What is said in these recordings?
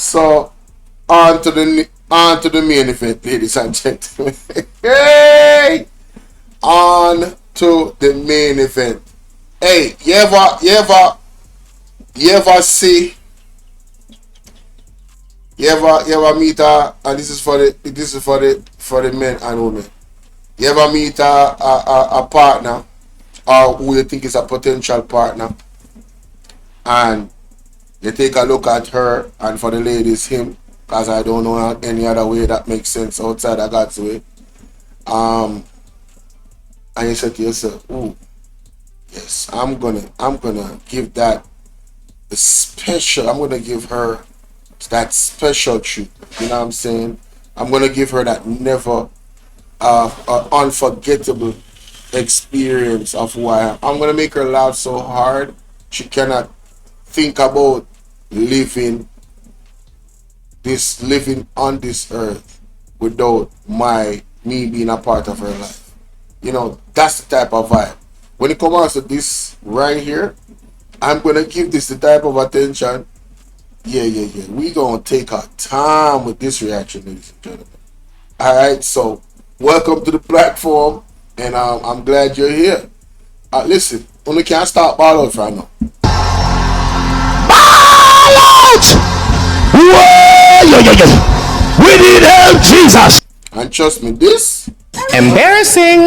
So on to the main event, ladies and gentlemen. Hey, on to the main event. Hey, you ever meet and this is for the men and women. You ever meet a partner or who you think is a potential partner, and you take a look at her, and for the ladies, him, because I don't know any other way that makes sense outside of God's way. And you say to yourself, "Ooh, yes, I'm gonna give that the special. I'm gonna give her that special treat." You know what I'm saying? I'm gonna give her that never unforgettable experience of who I am. I'm gonna make her laugh so hard she cannot think about living on this earth without me being a part of her life. You know, that's the type of vibe. When it comes to this right here, I'm gonna give this the type of attention. Yeah. We gonna take our time with this reaction, ladies and gentlemen. Alright, so welcome to the platform, and I'm glad you're here. Listen, only can't stop Bolo right now. We need help, Jesus. And trust me, this Embarrassing.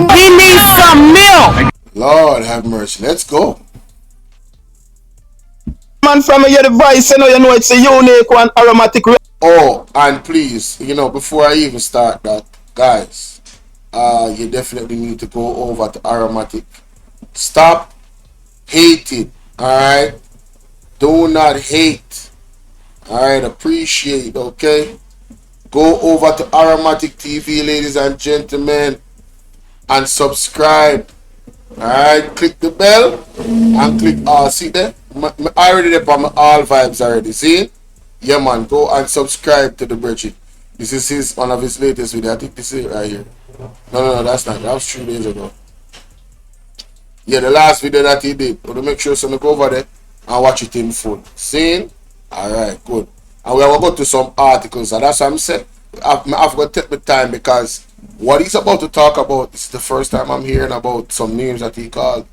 We need some milk. Lord have mercy. Let's go. Man, from your device, you know it's a unique one, aromatic. Oh, and please, before I even start that, guys, you definitely need to go over to Aromatic. Stop hating. Alright? Do not hate. Alright, appreciate, okay? Go over to Aromatic TV, ladies and gentlemen, and subscribe. Alright, click the bell and click see there? I already there on my all vibes already. See? Yeah, man, go and subscribe to the Brat. This is one of his latest videos. I think this is it right here. No, that's not. That was 3 days ago. Yeah, the last video that he did. But make sure you go over there and watch it in full. See? Alright, good. And we will go to some articles, and that's what I'm saying. I've got to take my time, because what he's about to talk about is the first time I'm hearing about some names that he called,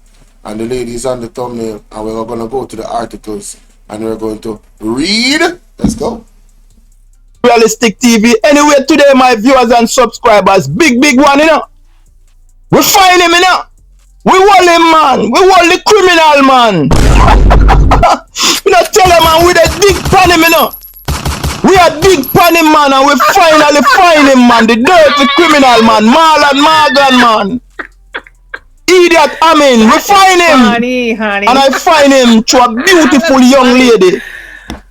and the ladies on the thumbnail, and we're going to go to the articles and we're going to read. Let's go. Realistic TV. Anyway, today, my viewers and subscribers, big one, We find him, We want him, man. We want the criminal, man. We not tell him, man, we the big pan him, We are big pan him, man, and we finally find him, man. The dirty criminal, man. Marlon Morgan, man. Idiot, we find him. Honey. And I find him to a beautiful young lady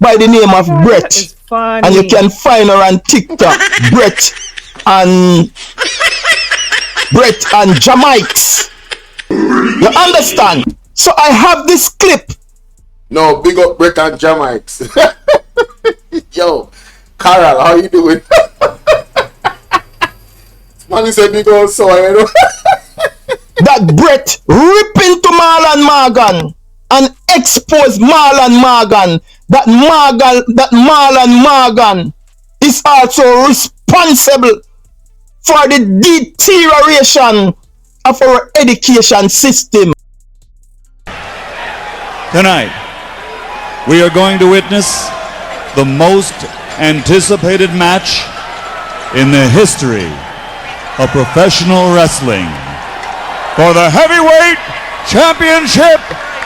by the name of Brat. And you can find her on TikTok. Brat and Jamaics. You understand? So I have this clip. No, big up Brat and Jamaics. Yo, Carol, how you doing? Man, he said big up, so that Brat rip into Marlon Morgan and expose Marlon Morgan. That Marlon Morgan is also responsible for the deterioration of our education system. Tonight, we are going to witness the most anticipated match in the history of professional wrestling for the heavyweight championship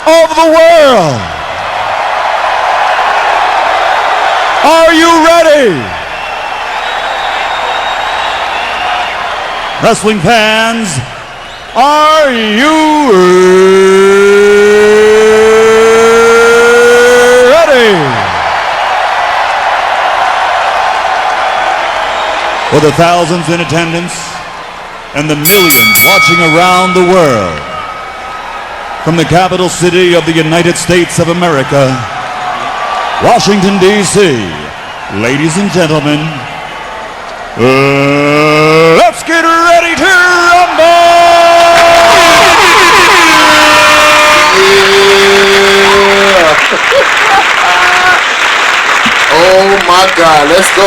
of the world. Are you ready? Wrestling fans, are you ready? For the thousands in attendance and the millions watching around the world, from the capital city of the United States of America, Washington, D.C., ladies and gentlemen, let's get ready to rumble! Oh my God, let's go.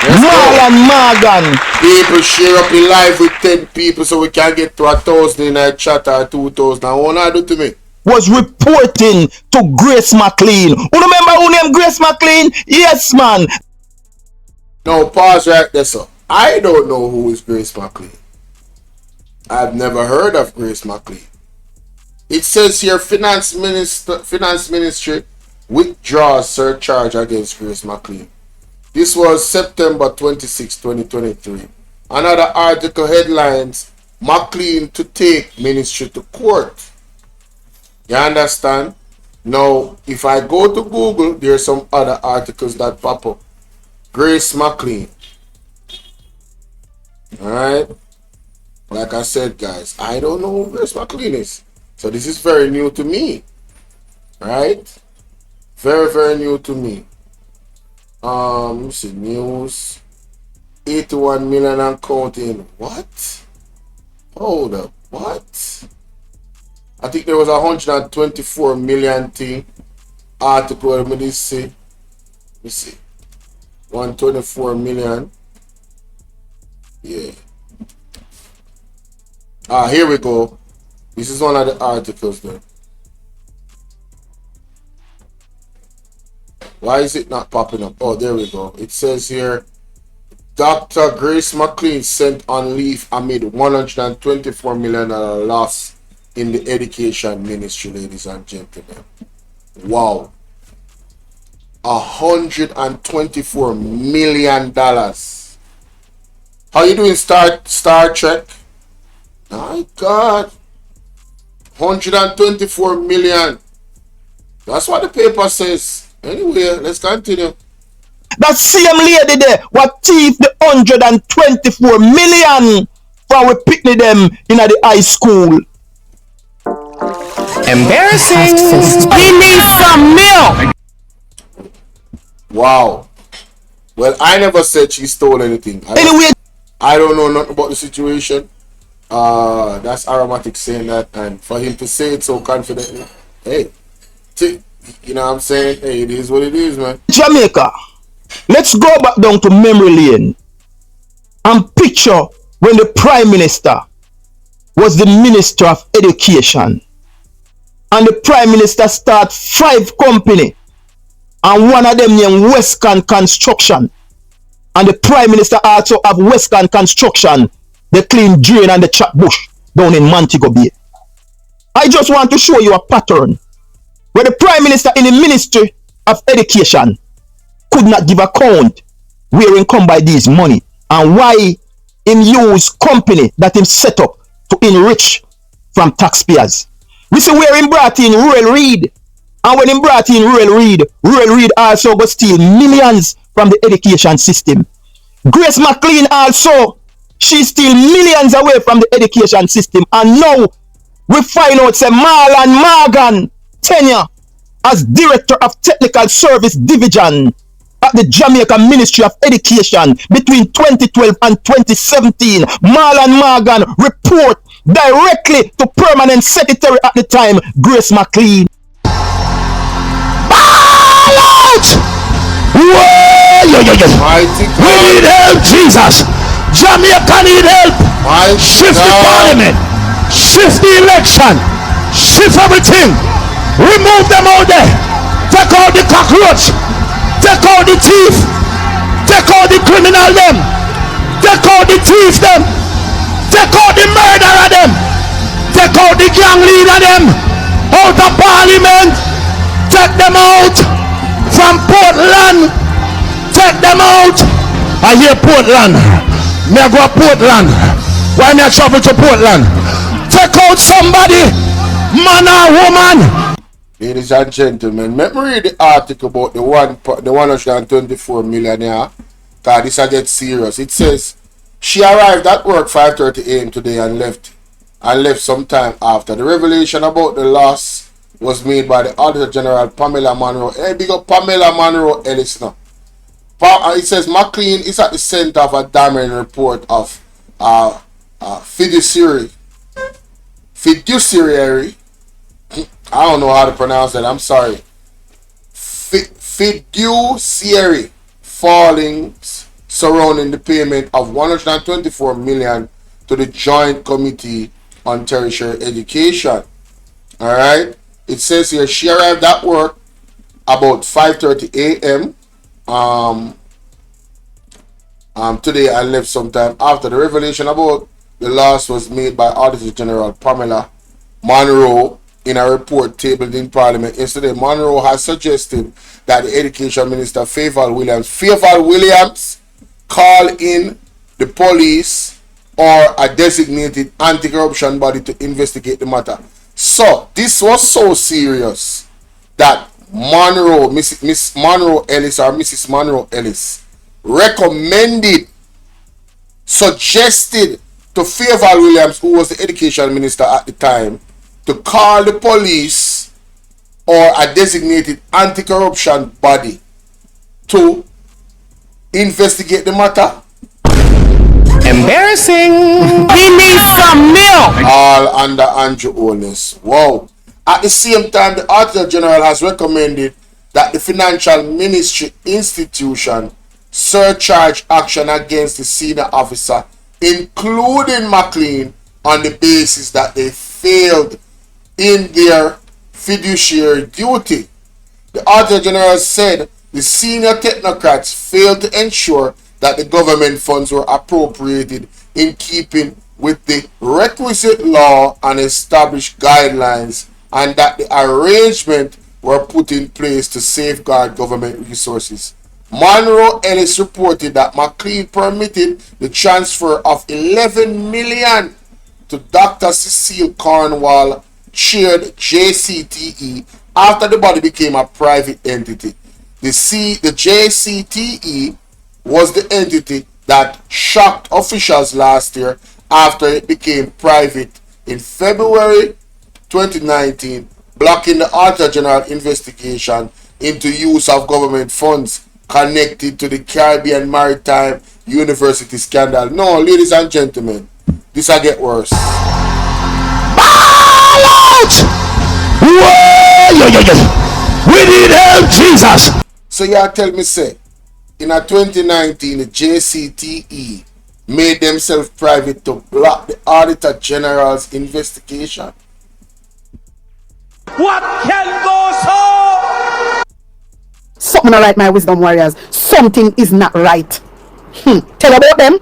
Marlon Morgan. People share up in live with 10 people so we can get to 1,000 in a chat or 2,000. Now, what I do to me? Was reporting to Grace McLean. You remember who named Grace McLean? Yes, man. No, pause right there, sir. I don't know who is Grace McLean. I've never heard of Grace McLean. It says here, Finance Ministry withdraws surcharge against Grace McLean. This was September 26, 2023. Another article headlines, McLean to take ministry to court. You understand? Now, if I go to Google, there are some other articles that pop up. Grace McLean. Alright? Like I said, guys, I don't know who Grace McLean is. So this is very new to me. Right? Very, very new to me. Let me see, news. 81 million and counting. What? Hold up. What? I think there was 124 million thing article. Let me see. Let me see. 124 million. Yeah. Here we go. This is one of the articles there. Why is it not popping up? Oh, there we go. It says here, Dr. Grace McLean sent on leave amid $124 million loss in the education ministry, ladies and gentlemen. Wow. $124 million. How you doing, Star Trek? My God. 124 million. That's what the paper says. Anyway, let's continue. That same lady there what thief the 124 million for we picnic them in the high school. Embarrassing. We need some milk. Wow. Well, I never said she stole anything. I don't know nothing about the situation. That's Aromatic saying that, and for him to say it so confidently, hey, you know what I'm saying? Hey, it is what it is, man. Jamaica, let's go back down to memory lane and picture when the Prime Minister was the Minister of Education. And the Prime Minister start 5 company. And one of them named Western Construction. And the Prime Minister also have Western Construction. The clean drain and the chop bush down in Montego Bay. I just want to show you a pattern where the Prime Minister in the Ministry of Education could not give account where him come by these money and why him use company that him set up to enrich from taxpayers. We see where him brought in Rural Read, and when him brought in Rural Read also got steal millions from the education system. Grace McLean also, she steal millions away from the education system, and now we find out say Marlon Morgan tenure as Director of Technical Service Division at the Jamaica Ministry of Education between 2012 and 2017. Marlon Morgan report directly to Permanent Secretary at the time, Grace McLean. We need help, Jesus. Jamaica need help. Shift the parliament, shift the election, shift everything. Remove them out there. Take out the cockroach. Take out the thief. Take out the criminal them. Take out the thief them. Take out the murderer them. Take out the gang leader them. Out of parliament. Take them out from Portland. Take them out. I hear Portland. Me go to Portland. Why me travel to Portland? Take out somebody, man or woman. Ladies and gentlemen, let me read the article about the 124 millionaire. Cause this I get serious. It says she arrived at work 5:30 a.m. today and left sometime after. The revelation about the loss was made by the Auditor General Pamela Monroe. Hey, big up Pamela Monroe Ellis now. It says McLean is at the center of a damning report of fiduciary. I don't know how to pronounce that. I'm sorry. fiduciary fallings surrounding the payment of 124 million to the Joint Committee on Tertiary Education. All right. It says here she arrived at work about 5:30 a.m. Today and left sometime after. The revelation about the loss was made by Auditor General Pamela Monroe in a report tabled in Parliament yesterday. Monroe has suggested that the Education Minister Favour Williams call in the police or a designated anti-corruption body to investigate the matter. So this was so serious that Miss Monroe Ellis or Mrs. Monroe Ellis suggested to Favour Williams, who was the education minister at the time, to call the police or a designated anti-corruption body to investigate the matter. Embarrassing. We need some milk. All under Andrew Holness. Wow. At the same time, the Auditor General has recommended that the Financial Ministry institution surcharge action against the senior officer, including McLean, on the basis that they failed in their fiduciary duty. The Auditor General said the senior technocrats failed to ensure that the government funds were appropriated in keeping with the requisite law and established guidelines, and that the arrangement were put in place to safeguard government resources. Monroe Ellis reported that McLean permitted the transfer of 11 million to Dr. Cecile Cornwall chaired JCTE after the body became a private entity. The JCTE was the entity that shocked officials last year after it became private in February 2019, blocking the Auditor General investigation into use of government funds connected to the Caribbean Maritime University scandal. No, ladies and gentlemen, this will get worse. We need help, Jesus. So y'all tell me, say, in a 2019, the JCTE made themselves private to block the Auditor General's investigation. What can go so? Something not right, my wisdom warriors. Something is not right. Tell about them.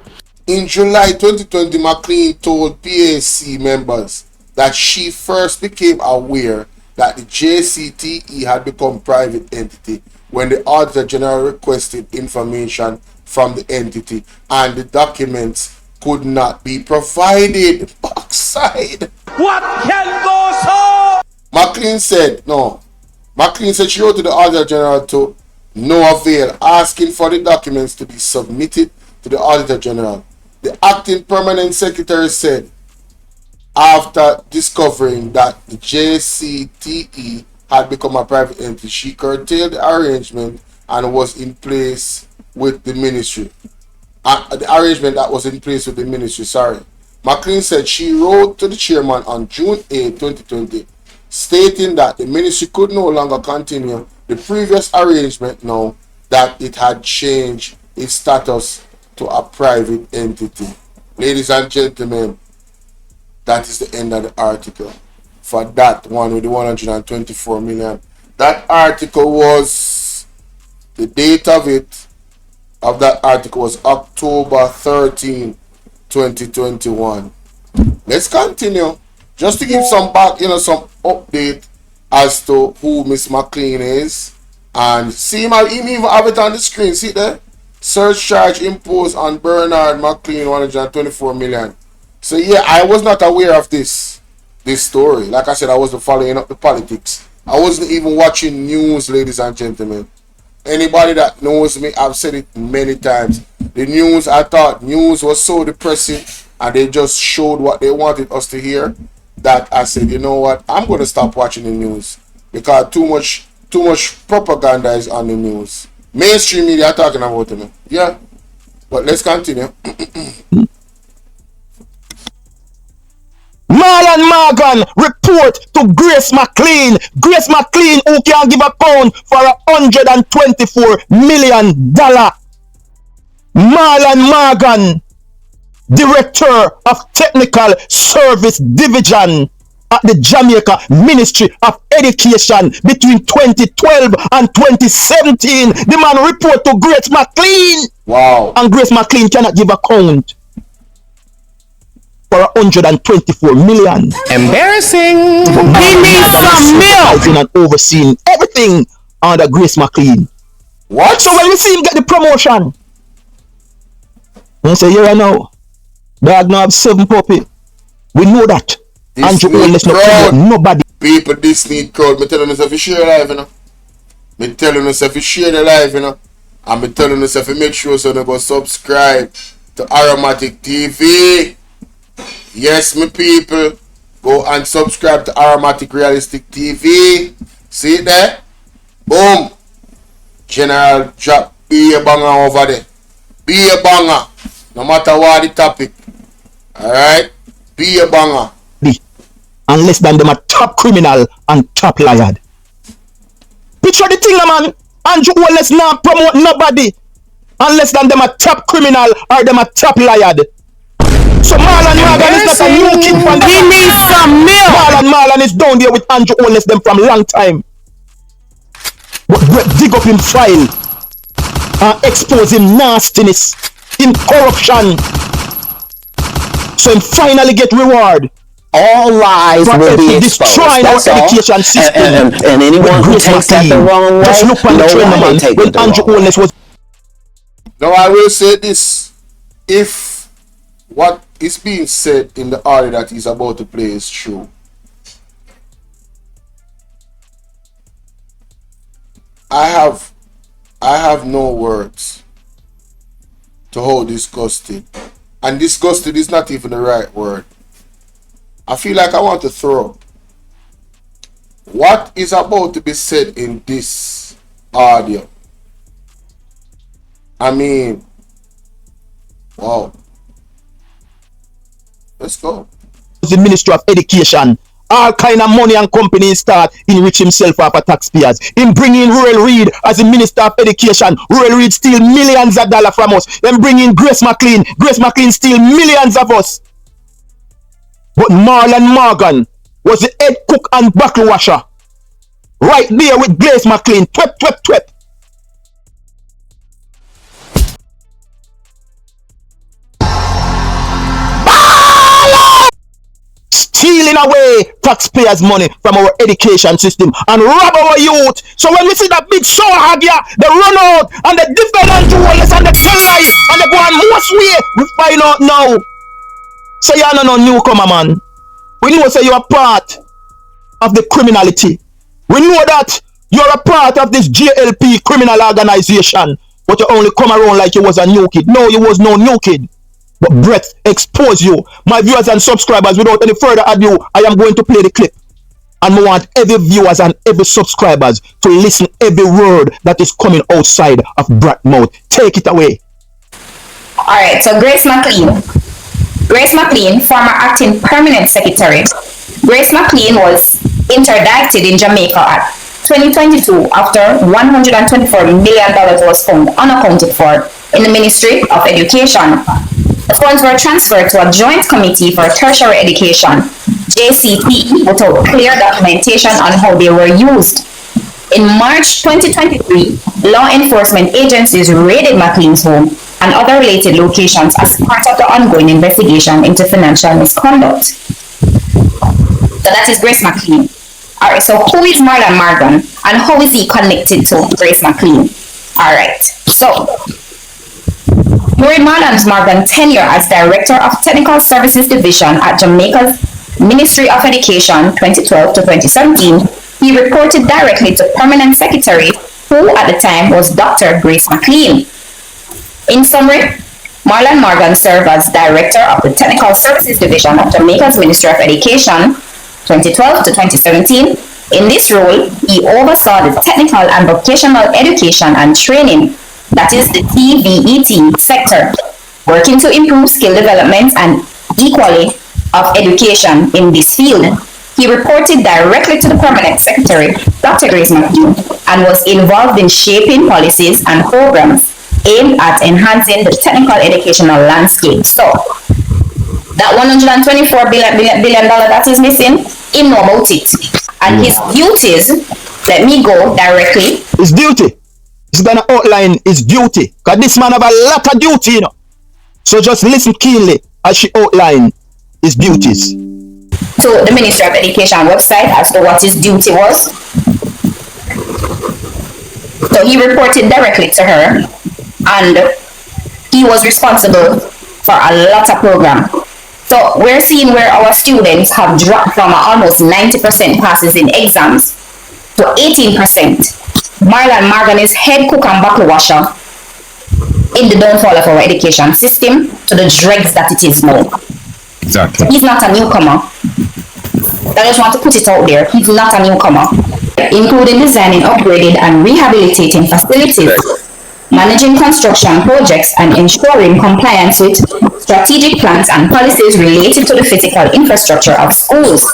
In July 2020, McLean told PAC members that she first became aware that the JCTE had become private entity when the Auditor General requested information from the entity and the documents could not be provided. Backside. What can go so? McLean said she wrote to the Auditor General to no avail, asking for the documents to be submitted to the Auditor General. The acting permanent secretary said, after discovering that the JCTE had become a private entity, she curtailed the arrangement and was in place with the ministry. The arrangement that was in place with the ministry, McLean said she wrote to the chairman on June 8, 2020, stating that the ministry could no longer continue the previous arrangement now that it had changed its status to a private entity. Ladies and gentlemen, that is the end of the article. For that one with the 124 million. That article was, the date of that article was October 13, 2021. Let's continue. Just to give some some update as to who Miss McLean is. And see my even have it on the screen. See there? Search charge imposed on Bernard McLean, 124 million. So yeah, I was not aware of this story. Like I said, I wasn't following up the politics. I wasn't even watching news, ladies and gentlemen. Anybody that knows me, I've said it many times. The news, I thought news was so depressing and they just showed what they wanted us to hear, that I said, you know what, I'm going to stop watching the news because too much propaganda is on the news. Mainstream media are talking about it. Yeah, but let's continue. Marlon Morgan report to Grace McLean. Grace McLean who can give a pound for $124 million. Marlon Morgan, Director of Technical Service Division at the Jamaica Ministry of Education between 2012 and 2017. The man report to Grace McLean. Wow. And Grace McLean cannot give account for $124 million. Embarrassing. We need some milk. And overseeing everything under Grace McLean. What? So when we see him get the promotion, we say, yeah, I know. Dog now have 7 puppy. We know that. Andrew Holness not promote nobody. People, this need crowd. Me telling us if you share live, you know. Me telling us if you share the live, you know. And me telling us if you make sure so you go subscribe to Aromatic TV. Yes, my people. Go and subscribe to Aromatic Realistic TV. See it there? Boom. General drop. Be a banger over there. Be a banger. No matter what the topic. Alright? Be a banger. Unless them a top criminal and top liar. Picture the thing, man. Andrew Wallace not promote nobody. Unless them a top criminal or them a top liar. So Marlon Morgan is not a new kid from the... He needs some milk. Marlon is down there with Andrew Wallace them from long time. But Brat dig up him file and expose him nastiness, in corruption. So him finally get reward. All lies will be exposed. That's all. Education system. And anyone who takes that the wrong way, just look on the trainer, man. When Andrew Holness was... Now I will say this. If what is being said in the audio that he's about to play is true, I have no words to how disgusted. And disgusted is not even the right word. I feel like I want to throw up. What is about to be said in this audio? I mean, wow. Let's go. The Ministry of Education. All kind of money and companies start enrich himself off of taxpayers. In bringing Rural Reid as the Minister of Education. Rural Reid steal millions of dollars from us. Then bring in Grace McLean. Grace McLean steal millions of us. But Marlon Morgan was the head cook and bottle washer. Right there with Grace McLean. Twep, twep, twep. Stealing away taxpayers' money from our education system and rob our youth. So when we see that big show here, they run out and they defend Andrew Wallace and they tell lies and they go on most way, we find out now. So you're not no newcomer, man. We know say you're a part of the criminality. We know that you're a part of this JLP criminal organization, but you only come around like you was a new kid. No, you was no new kid. But Brat expose you. My viewers and subscribers, without any further ado, I am going to play the clip. And I want every viewers and every subscribers to listen every word that is coming outside of Brat mouth. Take it away. Alright, so Grace McLean. Grace McLean, former acting permanent secretary. Grace McLean was interdicted in Jamaica at 2022 after $124 million was found unaccounted for in the Ministry of Education. The funds were transferred to a joint committee for tertiary education, JCTE, without clear documentation on how they were used. In March 2023, law enforcement agencies raided McLean's home and other related locations as part of the ongoing investigation into financial misconduct. So that is Grace McLean. Alright, so who is Marlon Morgan and how is he connected to Grace McLean? Alright, so during Marlon Morgan's tenure as Director of Technical Services Division at Jamaica's Ministry of Education 2012 to 2017, he reported directly to Permanent Secretary, who at the time was Dr. Grace McLean. In summary, Marlon Morgan served as Director of the Technical Services Division of Jamaica's Ministry of Education 2012 to 2017. In this role, he oversaw the technical and vocational education and training, that is the TVET sector, working to improve skill development and equally of Education in this field. He reported directly to the Permanent Secretary, Dr. Grace McLean, and was involved in shaping policies and programs aimed at enhancing the technical educational landscape. So, that $124 billion that is missing, he know about it. And his duties, let me go directly. His duty. He's gonna outline his duty. Because this man have a lot of duty, you know. So just listen keenly as she outline his duties. To the Ministry of Education website as to what his duty was. So he reported directly to her, and he was responsible for a lot of programs. So we're seeing where our students have dropped from almost 90% passes in exams to 18%. Marlon Morgan is head cook and bottle washer in the downfall of our education system to the dregs that it is now. Exactly. He's not a newcomer. I just want to put it out there. He's not a newcomer. Including designing, upgrading, and rehabilitating facilities, managing construction projects, and ensuring compliance with strategic plans and policies related to the physical infrastructure of schools.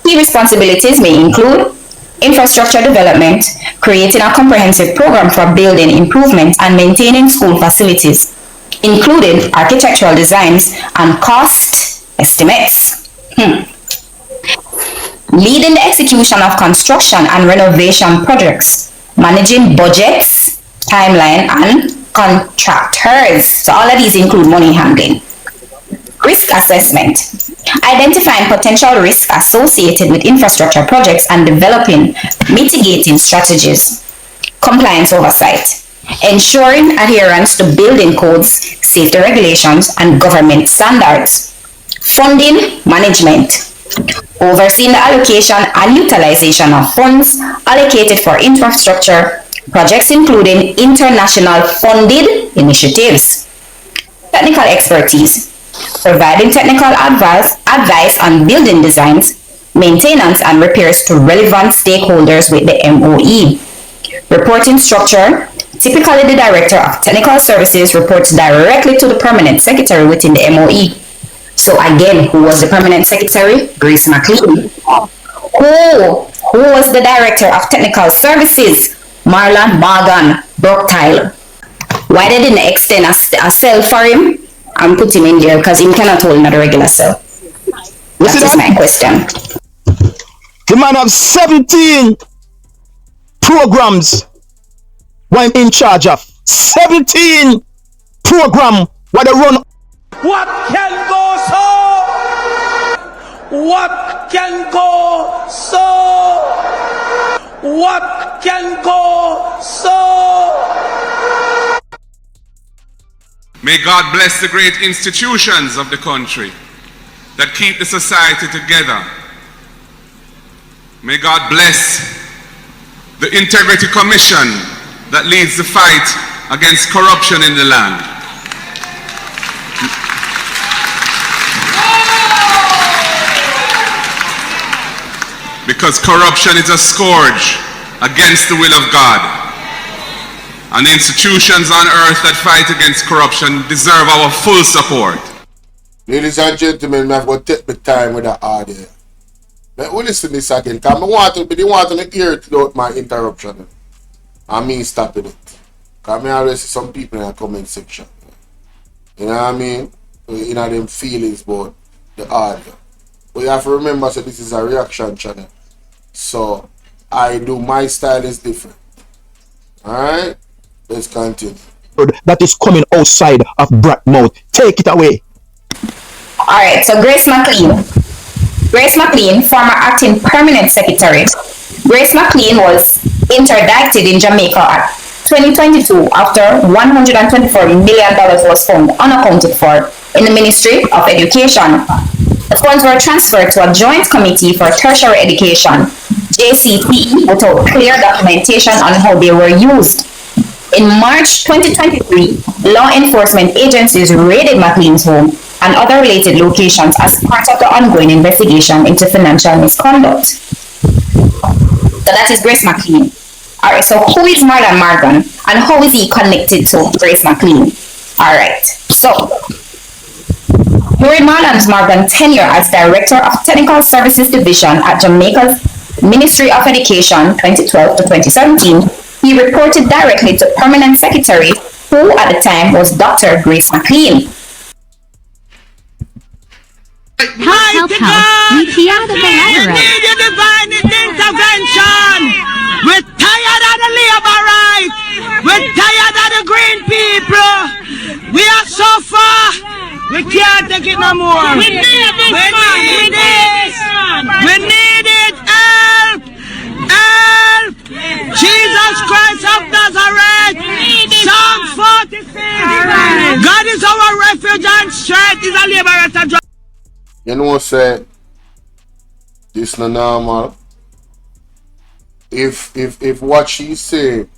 Key responsibilities may include infrastructure development, creating a comprehensive program for building improvement and maintaining school facilities, including architectural designs and cost estimates. Leading the execution of construction and renovation projects, managing budgets, timeline, and contractors. So all of these include money handling. Risk assessment, identifying potential risks associated with infrastructure projects and developing mitigating strategies. Compliance oversight, ensuring adherence to building codes, safety regulations, and government standards. Funding management, overseeing the allocation and utilization of funds allocated for infrastructure projects, including international funded initiatives. Technical expertise, providing technical advice on building designs, maintenance, and repairs to relevant stakeholders with the MOE. Reporting structure, typically the Director of Technical Services reports directly to the Permanent Secretary within the MOE. So again, who was the Permanent Secretary? Grace McLean. Who was the Director of Technical Services? Marlon Morgan, Brooktile. Why they didn't extend a cell for him and put him in there? Because he cannot hold another regular cell. That is my question. The man have 17 programs what I'm in charge of. 17 program what they run. What can go so? What can go so? What can go so? May God bless the great institutions of the country that keep the society together. May God bless the Integrity Commission that leads the fight against corruption in the land. Because corruption is a scourge against the will of God. And the institutions on earth that fight against corruption deserve our full support. Ladies and gentlemen, I have to take the time with the audio. Let me listen to this again, because I want to hear it without my interruption. And me stopping it. Because I always see some people in the comment section. You know what I mean? You know them feelings about the audio. But you have to remember, so this is a reaction channel. So, my style is different. Alright? Let's continue. That is coming outside of Brat mouth. Take it away. Alright, so Grace McLean. Grace McLean, former acting permanent secretary. Grace McLean was interdicted in Jamaica at 2022 after $124 million was found unaccounted for in the Ministry of Education. The funds were transferred to a joint committee for tertiary education, JCTE, without clear documentation on how they were used. In March 2023, law enforcement agencies raided McLean's home and other related locations as part of the ongoing investigation into financial misconduct. So that is Grace McLean. Alright, so who is Marlon Morgan and how is he connected to Grace McLean? Alright, so During Marlon Morgan's tenure as Director of Technical Services Division at Jamaica's Ministry of Education 2012 to 2017, he reported directly to Permanent Secretary, who at the time was Dr. Grace McLean. Help, we key out of the ladder. We need your divine intervention. We're tired of the labor rights. We're tired of the green people. We are so far. We can't take it no more. We need this. We need this. We need it. Help. Help. Jesus Christ of Nazareth. Psalm 46. God is our refuge and strength. Is a liberator. You know, say this not normal. If what she said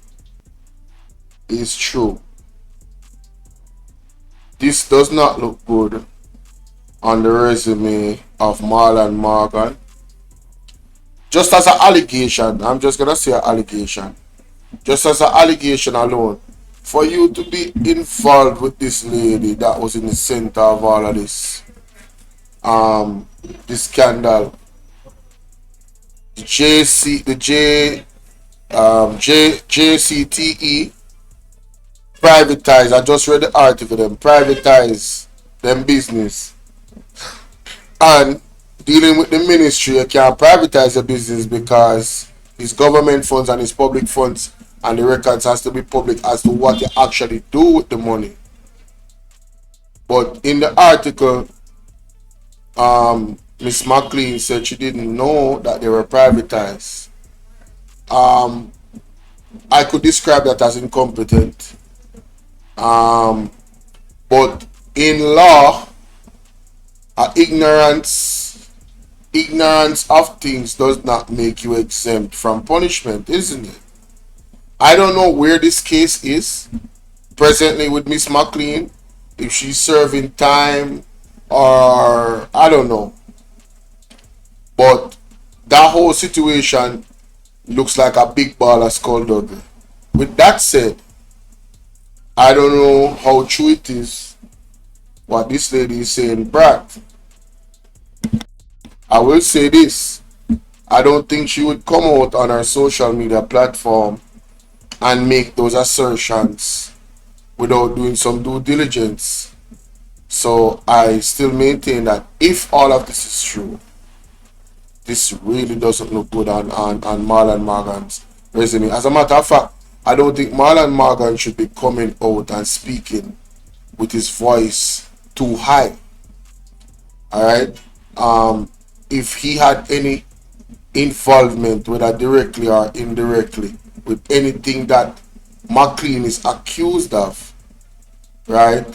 is true, this does not look good on the resume of Marlon Morgan. Just as an allegation, I'm just gonna say an allegation. Just as an allegation alone, for you to be involved with this lady that was in the center of all of this. The scandal, JCTE privatize. I just read the article. Them privatize them business, and dealing with the ministry, you can't privatize the business because it's government funds and it's public funds, and the records has to be public as to what you actually do with the money. But in the article, Miss McLean said she didn't know that they were privatized. I could describe that as incompetent. But in law, ignorance of things does not make you exempt from punishment, isn't it? I don't know where this case is presently with Miss McLean, if she's serving time or I don't know, but that whole situation looks like a big ball of skullduggery. With that said, I don't know how true it is what this lady is saying, Brat. I will say this, I don't think she would come out on her social media platform and make those assertions without doing some due diligence. So I still maintain that if all of this is true, this really doesn't look good on Marlon Morgan's resume. As a matter of fact, I don't think Marlon Morgan should be coming out and speaking with his voice too high. Alright? If he had any involvement, whether directly or indirectly, with anything that McLean is accused of, right?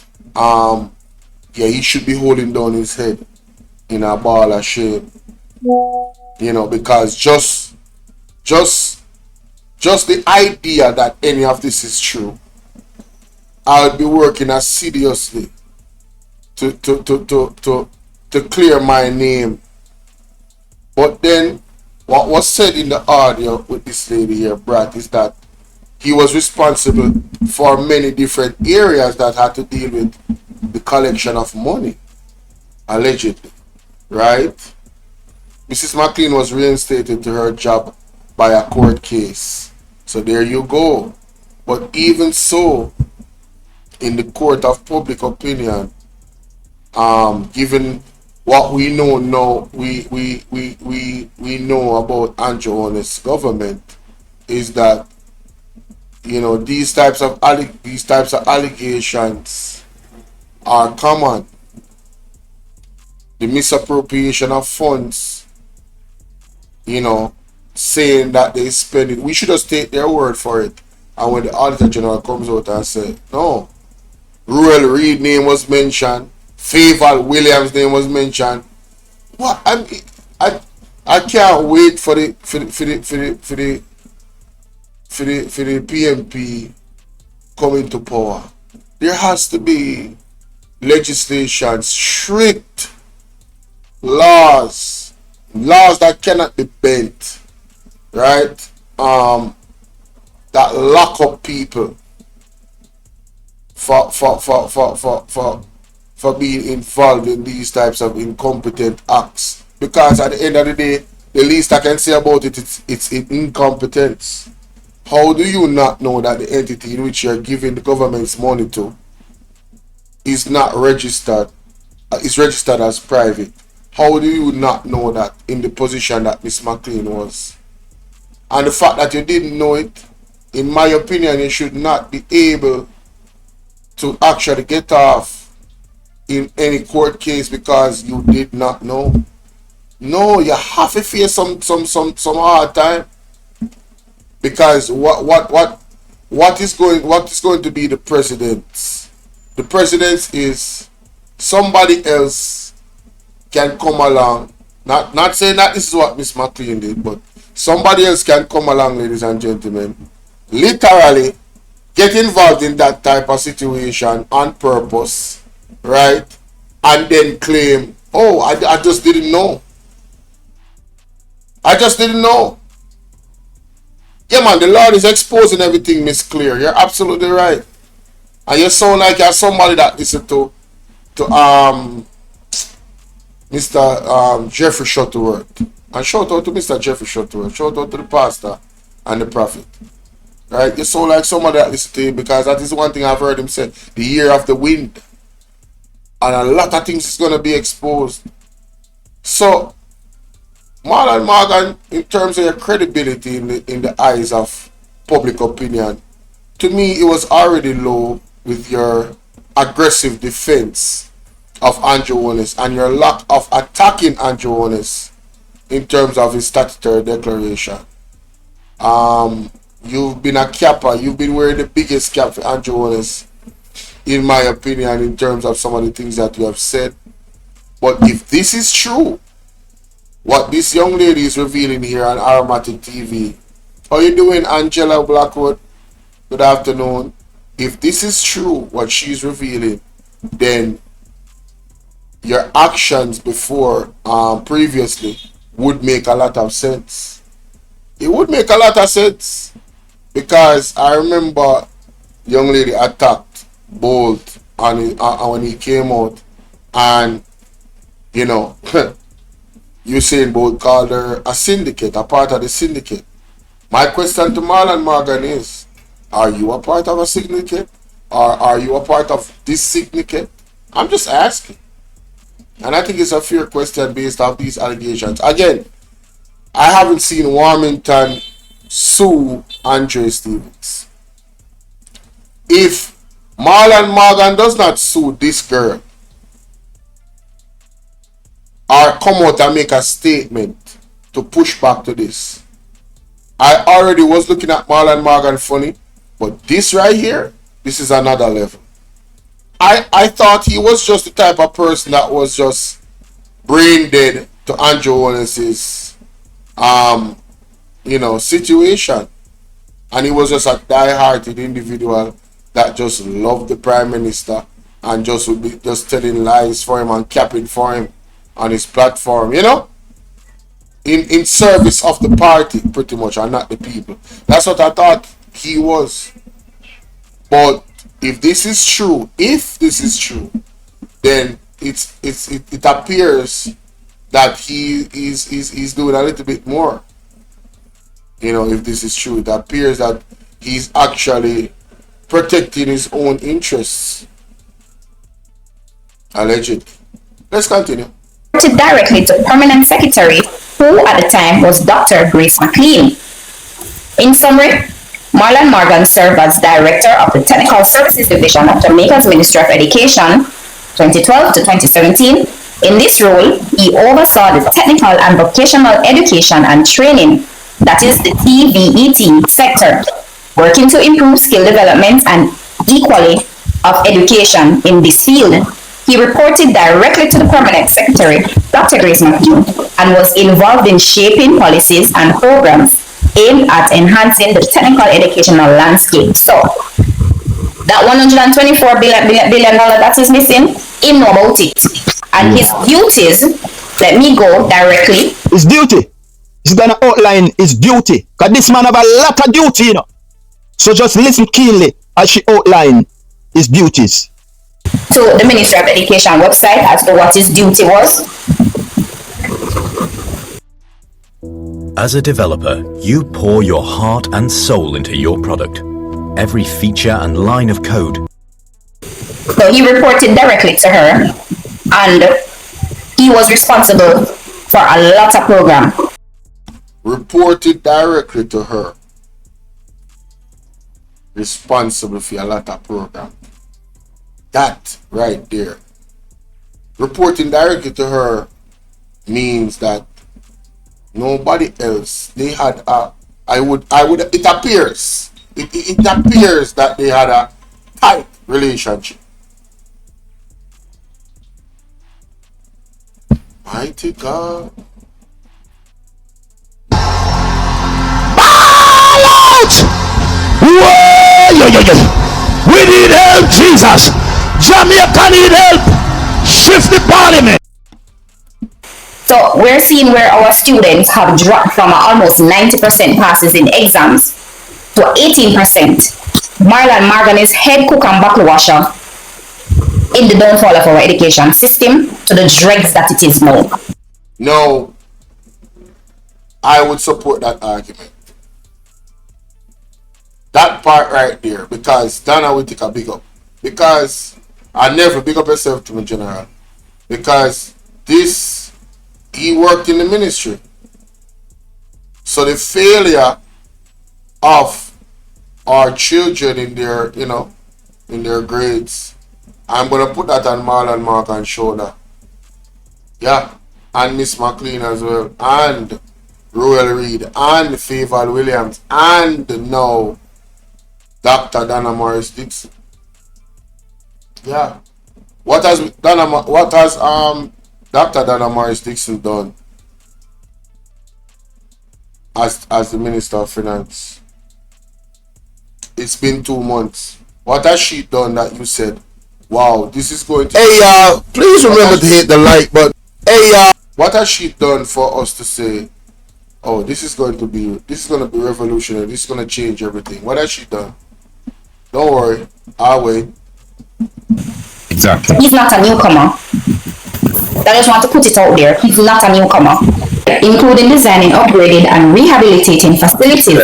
Yeah, he should be holding down his head in a ball of shame. You know, because just the idea that any of this is true, I would be working assiduously to clear my name. But then what was said in the audio with this lady here, Brat, is that he was responsible for many different areas that had to deal with the collection of money, allegedly, right? Mrs. McLean was reinstated to her job by a court case. So there you go. But even so, in the court of public opinion, given what we know now, we know about Andrew Honest's government, is that, you know, these types of allegations are common. The misappropriation of funds, you know, saying that they spend it. We should just take their word for it. And when the Auditor General comes out and says, no, Ruel Reid name was mentioned, Favor Williams name was mentioned. What I can't wait for the PMP coming to power. There has to be legislation, strict laws that cannot be bent, right? That lock up people for for being involved in these types of incompetent acts. Because at the end of the day, the least I can say about it, it's incompetence. How do you not know that the entity in which you're giving the government's money to is not registered, is registered as private? How do you not know that in the position that Miss McLean was? And the fact that you didn't know it, in my opinion, you should not be able to actually get off in any court case because you did not know. No, you have to face some hard time. Because what is going to be the precedence? The precedence is somebody else can come along. Not saying that this is what Miss McLean did, but somebody else can come along, ladies and gentlemen, literally get involved in that type of situation on purpose, right? And then claim, oh, I just didn't know. I just didn't know. Yeah, man, the Lord is exposing everything, Miss Clear. You're absolutely right. And you sound like you're somebody that listen to Mr. Jeffrey Shuttleworth. And shout out to Mr. Jeffrey Shuttleworth. Shout out to the pastor and the prophet. Right? You sound like somebody that listen to him, because that is one thing I've heard him say. The year of the wind. And a lot of things is going to be exposed. So, Marlon Morgan, in terms of your credibility in the eyes of public opinion, to me it was already low with your aggressive defense of Andrew Holness and your lack of attacking Andrew Holness in terms of his statutory declaration. You've been a capper. You've been wearing the biggest cap for Andrew Holness, in my opinion, in terms of some of the things that you have said. But if this is true, what this young lady is revealing here on Aromatic TV. How you doing, Angela Blackwood? Good afternoon. If this is true, what she's revealing, then your actions before, previously, would make a lot of sense. It would make a lot of sense. Because I remember young lady attacked Bolt when he came out. And, you know... Usain Bolt called her a syndicate, a part of the syndicate. My question to Marlon Morgan is, are you a part of a syndicate? Or are you a part of this syndicate? I'm just asking. And I think it's a fair question based off these allegations. Again, I haven't seen Warmington sue Andre Stevens. If Marlon Morgan does not sue this girl, or come out and make a statement to push back to this, I already was looking at Marlon Morgan funny, but this right here, this is another level. I thought he was just the type of person that was just brain dead to Andrew Holness's situation, and he was just a die-hearted individual that just loved the Prime Minister and just would be just telling lies for him and capping for him on his platform, in service of the party, pretty much, and not the people. That's what I thought he was. But if this is true, then it appears that he is doing a little bit more. If this is true, it appears that he's actually protecting his own interests, allegedly. Let's continue. Directly to Permanent Secretary, who at the time was Dr. Grace McLean. In summary, Marlon Morgan served as Director of the Technical Services Division of Jamaica's Ministry of Education, 2012 to 2017. In this role, he oversaw the technical and vocational education and training, that is the TVET sector, working to improve skill development and equality of education in this field. He reported directly to the Permanent Secretary, Dr. Grace McLean, and was involved in shaping policies and programs aimed at enhancing the technical educational landscape. So, that $124 billion that is missing, he know about it. And his duties, let me go directly. His duty. He's gonna outline his duty. Because this man have a lot of duty, So just listen keenly as she outline his duties. to the Ministry of Education website as to what his duty was. As a developer, you pour your heart and soul into your product. Every feature and line of code. So he reported directly to her, and he was responsible for a lot of program. Reported directly to her. Responsible for a lot of program. That right there. Reporting directly to her means that nobody else. They had a. It appears. It appears that they had a tight relationship. Mighty God. We need help, Jesus. Jamaica need help. Shift the parliament. So we're seeing where our students have dropped from almost 90% passes in exams to 18%. Marlon Morgan is head cook and bottle washer in the downfall of our education system to the dregs that it is now. No, I would support that argument. That part right there, because Donna will take a big up. Because I never big up yourself to me, General. Because he worked in the ministry. So the failure of our children in their, in their grades, I'm gonna put that on Marlon Morgan's shoulder. Yeah, and Miss McLean as well, and Royal Reed, and Favor Williams, and now Dr. Donna Morris Dixon. Yeah. What has Dr. Donna Morris Dixon done as the Minister of Finance? It's been 2 months. What has she done that you said, wow, this is going to... Hey y'all, please remember to hit the like button. Hey y'all. What has she done for us to say, oh, this is going to be revolutionary, this is going to change everything? What has she done? Don't worry, I'll wait. Exactly. He's not a newcomer. I just want to put it out there. He's not a newcomer. Including designing, upgrading, and rehabilitating facilities,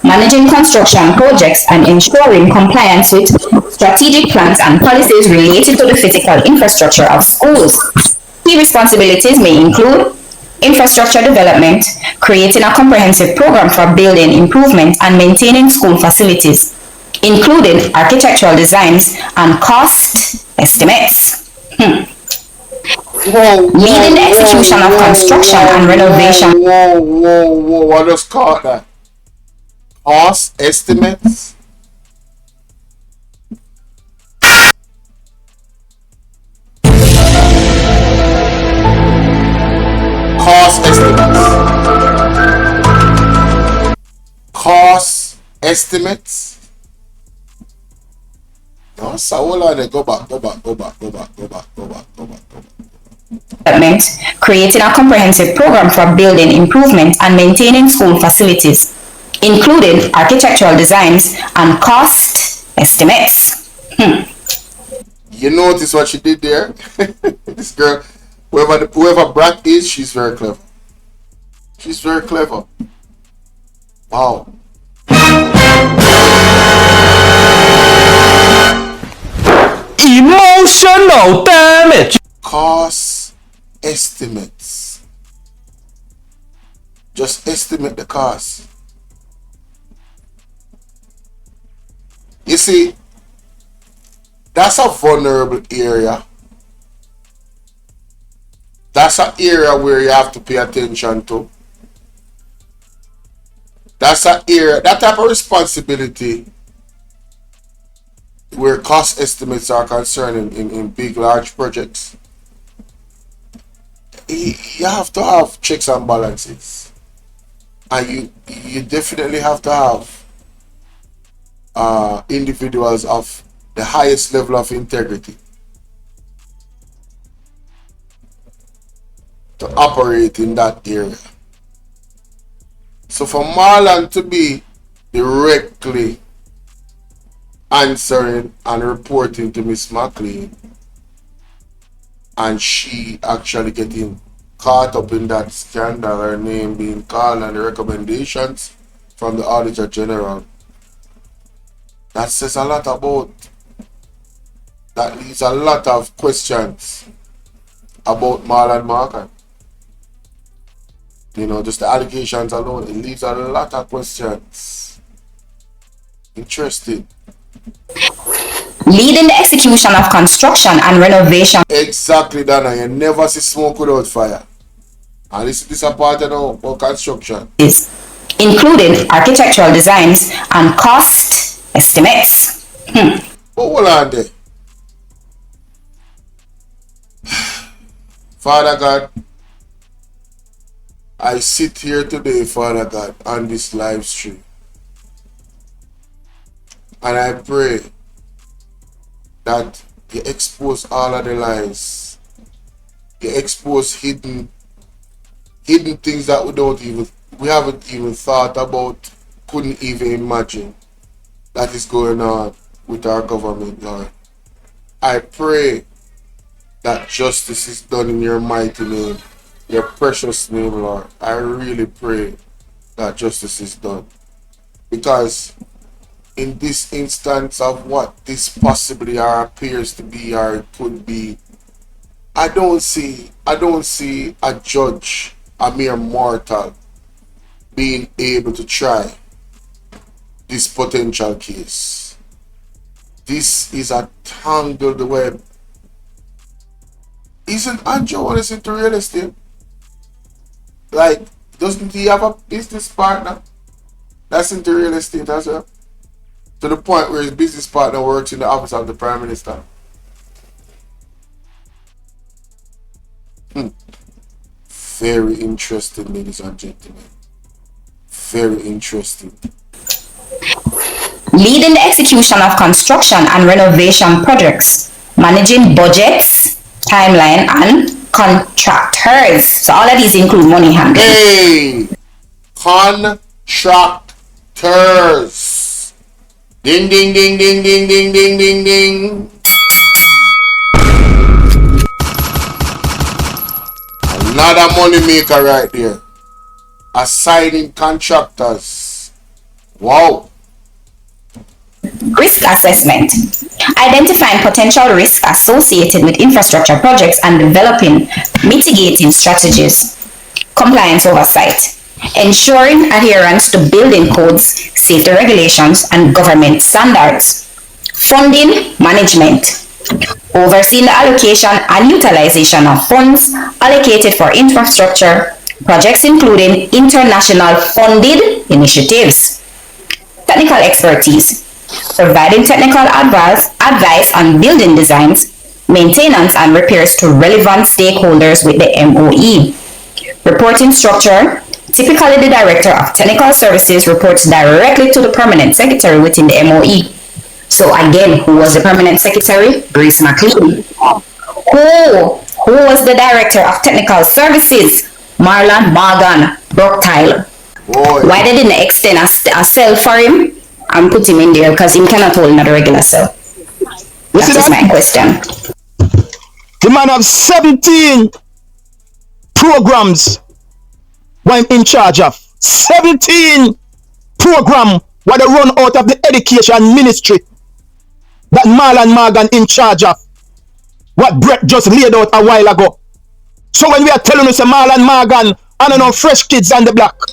managing construction projects, and ensuring compliance with strategic plans and policies related to the physical infrastructure of schools. Key responsibilities may include infrastructure development, creating a comprehensive program for building, improvement, and maintaining school facilities, including architectural designs and cost estimates. Leading the execution of construction and renovation. What does call that? Cost estimates? Cost estimates. Cost estimates. No, so hold on, go back. Creating a comprehensive program for building, improvement, and maintaining school facilities, including architectural designs and cost estimates. You notice what she did there? This girl, whoever Brat is, she's very clever. She's very clever. Wow. Emotional damage. Cost estimates. Just estimate the cost. You see, that's a vulnerable area. That's an area where you have to pay attention to. That's an area, that type of responsibility where cost estimates are concerned in big, large projects. You have to have checks and balances. And you definitely have to have individuals of the highest level of integrity to operate in that area. So for Marlon to be directly answering and reporting to Miss McLean, and she actually getting caught up in that scandal, her name being called and the recommendations from the Auditor General. That says a lot about, that leaves a lot of questions about Marlon Morgan. You know, just the allegations alone, it leaves a lot of questions. Interesting. Leading the execution of construction and renovation. Exactly, Dana. You never see smoke without fire. And this is a part of construction. Including architectural designs and cost estimates. But hold on there. Father God, I sit here today, Father God, on this live stream. And I pray that you expose all of the lies. You expose hidden things that we haven't even thought about, couldn't even imagine that is going on with our government, Lord. I pray that justice is done in your mighty name, your precious name, Lord. I really pray that justice is done. Because in this instance of what this possibly or appears to be or it could be, I don't see a judge, a mere mortal, being able to try this potential case. This is a tangled web. Isn't Andrew Wallace into real estate? Like, doesn't he have a business partner that's into real estate as well? To the point where his business partner works in the office of the Prime Minister. Very interesting, ladies and gentlemen. Very interesting. Leading the execution of construction and renovation projects, managing budgets, timeline, and contractors. So all of these include money handling. Hey! Contractors. Ding, ding, ding, ding, ding, ding, ding, ding, ding. Another money maker right there. Assigning contractors. Wow. Risk assessment. Identifying potential risks associated with infrastructure projects and developing mitigating strategies. Compliance oversight. Ensuring adherence to building codes, safety regulations, and government standards. Funding management. Overseeing the allocation and utilization of funds allocated for infrastructure projects, including international funded initiatives. Technical expertise. Providing technical advice on building designs, maintenance, and repairs to relevant stakeholders with the MOE. Reporting structure. Typically, the Director of Technical Services reports directly to the Permanent Secretary within the MOE. So again, who was the Permanent Secretary? Grace McLean. Who was the Director of Technical Services? Marlon Morgan. Why they didn't extend a cell for him and put him in there? Because he cannot hold another regular cell. That is my question. The man have 17 programs when in charge of. 17 program what they run out of the education ministry that Marlon Morgan in charge of. What Brat just laid out a while ago. So when we are telling us Marlon Morgan, I don't know, fresh kids on the block.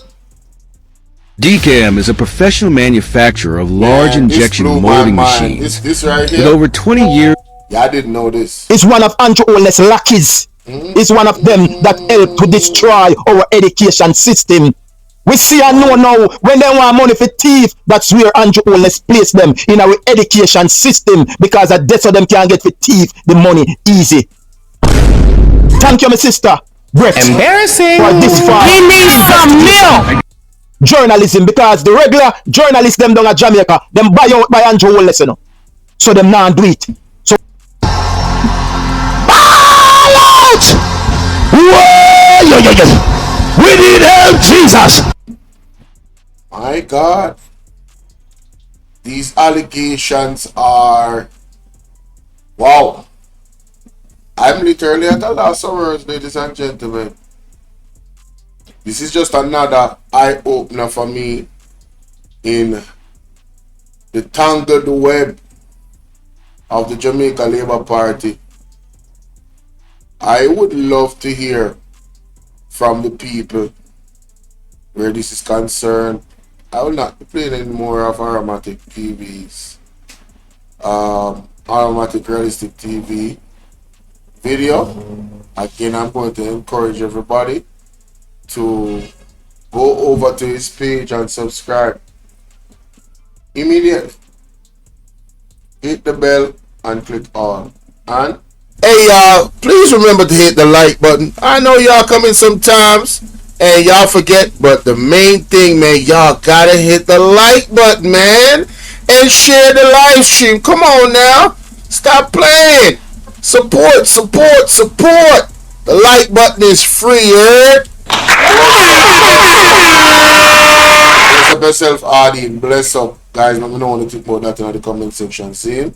DCAM is a professional manufacturer of large injection molding machines. This right here, with over 20 years. Yeah, I didn't know this. It's one of Andrew Wallace's lackeys. It's one of them that help to destroy our education system. We see and know now when they want money for thief, that's where Andrew Wallace place them in our education system, because that's how them can get for thief the money easy. Thank you, my sister. Brat. Embarrassing. For this far. He needs some milk. Journalism, because the regular journalists them down at Jamaica, them buy out by Andrew Wallace, you know. So them now do it. So ball out! Whoa! We need help, Jesus. My God. These allegations are, wow. I'm literally at a loss of words, ladies and gentlemen. This is just another eye-opener for me in the tangled web of the Jamaica Labour Party. I would love to hear from the people where this is concerned. I will not be playing any more of Aromatic TV's Aromatic Realistic TV video. Again, I'm going to encourage everybody to go over to his page and subscribe immediately. Hit the bell and click on. And hey y'all, please remember to hit the like button. I know y'all come in sometimes and y'all forget, but the main thing, man, y'all gotta hit the like button, man, and share the live stream. Come on now, stop playing. Support, support, support. The like button is free, heard? Bless up yourself, Adi. Bless up. Guys, let me know what you think about that in the comment section. See you?